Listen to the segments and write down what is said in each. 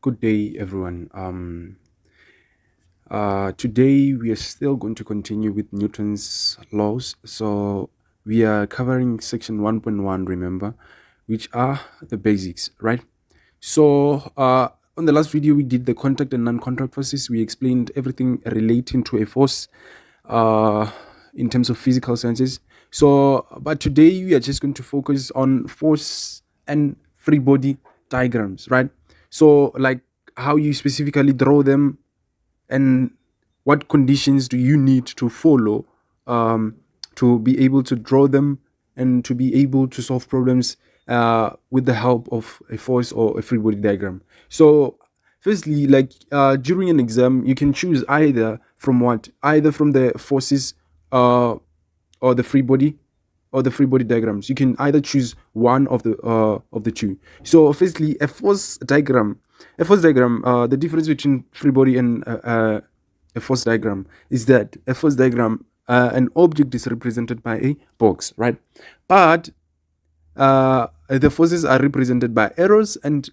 Good day, everyone. Today we are still going to continue with Newton's laws. So we are covering section 1.1, remember, which are the basics, right? So on the last video, we did the contact and non-contact forces. We explained everything relating to a force uh, in terms of physical sciences. So, but today we are just going to focus on force and free body diagrams, right? So, like how you specifically draw them and what conditions do you need to follow to be able to draw them and to be able to solve problems with the help of a force or a free body diagram. So firstly, like during an exam you can choose either from the forces uh, or the free body diagrams. You can either choose one of the two. So firstly, a force diagram, the difference between free body and a force diagram is that a force diagram, an object is represented by a box, right? But the forces are represented by arrows, and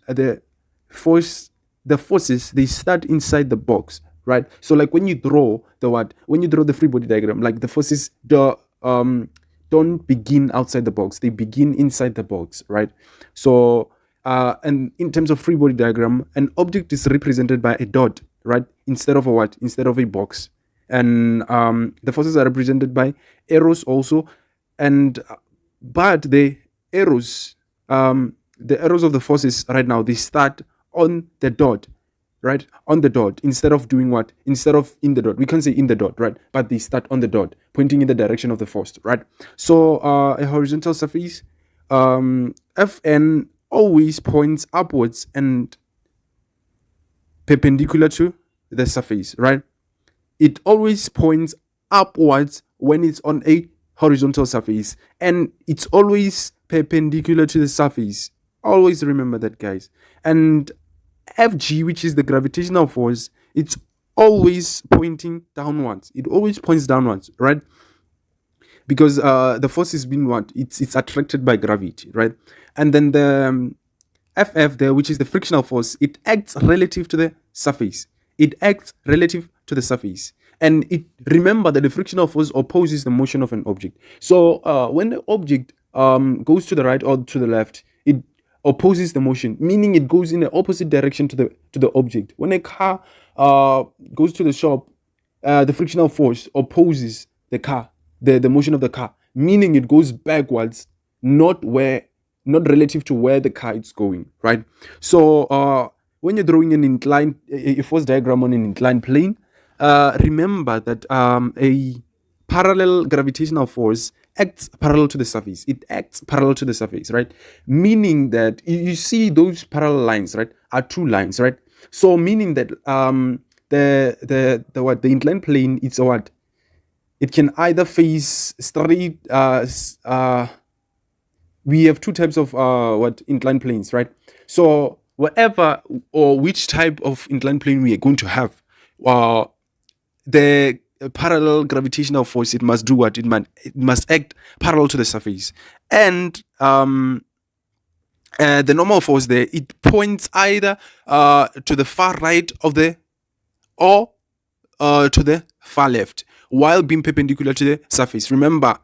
force the forces, they start inside the box, right? So like when you draw the free body diagram, like the forces don't begin outside the box, they begin inside the box, right? So and in terms of free body diagram, an object is represented by a dot, right, instead of a box. And the forces are represented by arrows also. And but arrows the arrows of the forces right now, they start on the dot, right, on the dot, instead of doing what, instead of in the dot. We can say in the dot, right, but they start on the dot, pointing in the direction of the force, right? So a horizontal surface, Fn always points upwards and perpendicular to the surface, right? It always points upwards when it's on a horizontal surface, and it's always perpendicular to the surface. Always remember that, guys. And Fg, which is the gravitational force, it's always pointing downwards. It always points downwards, right? Because the force is being what? It's attracted by gravity, right? And then the FF there, which is the frictional force, it acts relative to the surface. It acts relative to the surface. And it remember that the frictional force opposes the motion of an object. So when the object goes to the right or to the left, it opposes the motion, meaning it goes in the opposite direction to the object. When a car goes to the shop, the frictional force opposes the motion of the car, meaning it goes backwards, not relative to where the car is going, right? So when you're drawing a force diagram on an inclined plane, remember that a parallel gravitational force acts parallel to the surface. It acts parallel to the surface, right? Meaning that you see those parallel lines, right, are two lines, right? So meaning that the inclined plane, it's a what? It can either face straight. We have two types of inclined planes, right? So whatever or which type of inclined plane we are going to have, the parallel gravitational force, it must do what? It must act parallel to the surface. And the normal force there, it points either to the far right of the or to the far left, while being perpendicular to the surface. Remember,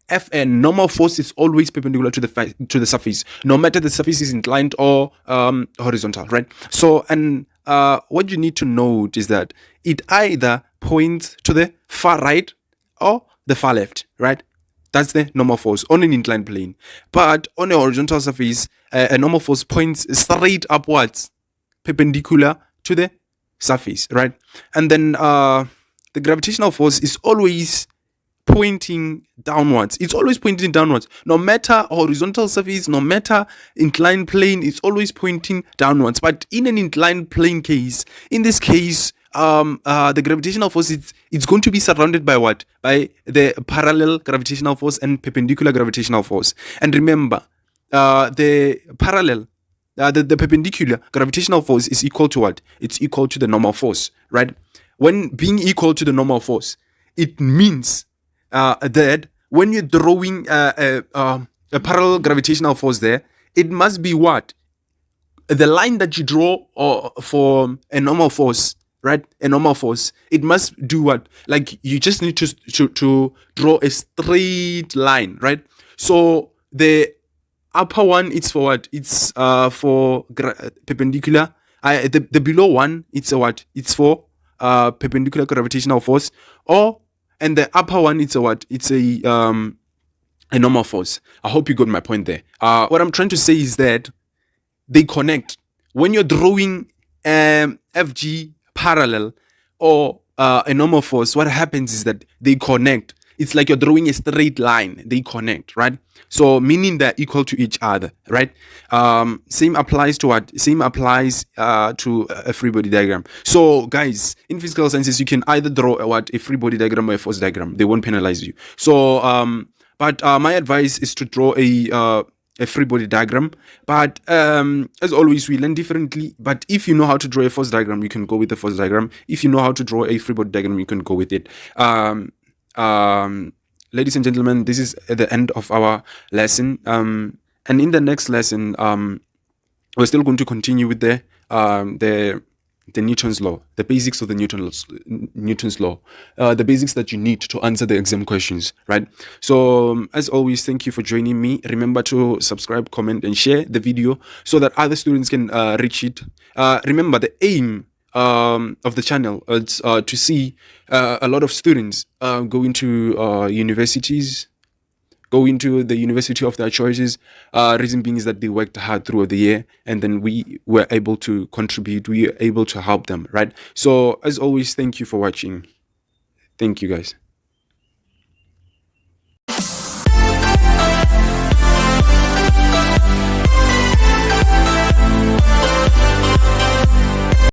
Fn, normal force, is always perpendicular to the surface, no matter the surface is inclined or horizontal, right? So, and what you need to note is that it either points to the far right or the far left, right? That's the normal force on an inclined plane. But on a horizontal surface, a normal force points straight upwards, perpendicular to the surface, right? And then the gravitational force is always pointing downwards. It's always pointing downwards. No matter horizontal surface, no matter inclined plane, it's always pointing downwards. But in an inclined plane case, in this case, the gravitational force, it's going to be surrounded by what? By the parallel gravitational force and perpendicular gravitational force. And remember, the parallel, the perpendicular gravitational force is equal to what? It's equal to the normal force, right? When being equal to the normal force, it means that when you're drawing a parallel gravitational force there, it must be what? the line that you draw for a normal force, right? A normal force, it must do what? Like you just need to draw a straight line, right? So the upper one, it's for what? It's for perpendicular. The below one, it's a what? It's for perpendicular gravitational force. Or and the upper one, it's a what? It's a normal force. I hope you got my point there. What I'm trying to say is that they connect. When you're drawing FG parallel or a normal force, what happens is that they connect. It's like you're drawing a straight line. They connect, right? So meaning they're equal to each other, right? Same applies to what? Same applies to a free body diagram. So guys, in physical sciences, you can either draw a free body diagram or a force diagram. They won't penalize you. So but my advice is to draw a free body diagram. But as always, we learn differently. But if you know how to draw a force diagram, you can go with the force diagram. If you know how to draw a free body diagram, you can go with it. Ladies and gentlemen, this is the end of our lesson. And in the next lesson, we're still going to continue with the Newton's law, the basics of the Newton's law, the basics that you need to answer the exam questions, right? So as always, thank you for joining me. Remember to subscribe, comment, and share the video so that other students can reach it. Remember, the aim of the channel is to see a lot of students go into universities, go into the university of their choices. Reason being is that they worked hard throughout the year, and then we were able to contribute. We were able to help them, right? So as always, thank you for watching. Thank you, guys.